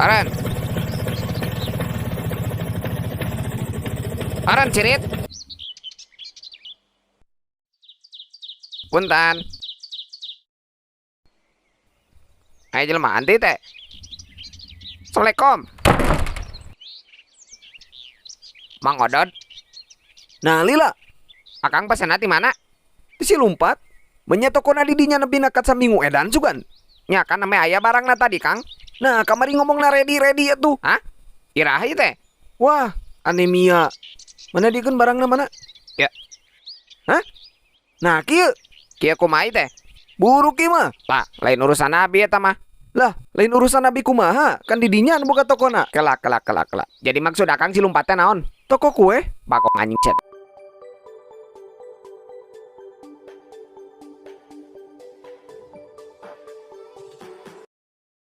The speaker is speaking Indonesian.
Aren. Aren cirit. Punten. Ayo jelema anti teh. Assalamualaikum. Mang Odot. Nah lila, Akang pesenna di mana? si lumpat. Menyatokona didinya nepi nakat saminggu edan sugan. Nya kan ame aya barangna tadi, Kang. Nah kamari ngomongna ready ya tuh. Hah? Iraha ieu teh. Wah, anemia. Mana dikeun barangna mana? Ya. Hah? Nah kieu, Kieu kumaha teh? buruk ieu mah. Lah, lain urusan abi eta mah. Lah, lain urusan nabi kumaha, kan didinya anu boga tokona. Kelak. Jadi maksud Akang si lompatnya naon? Toko kue. Bakok anjing cet.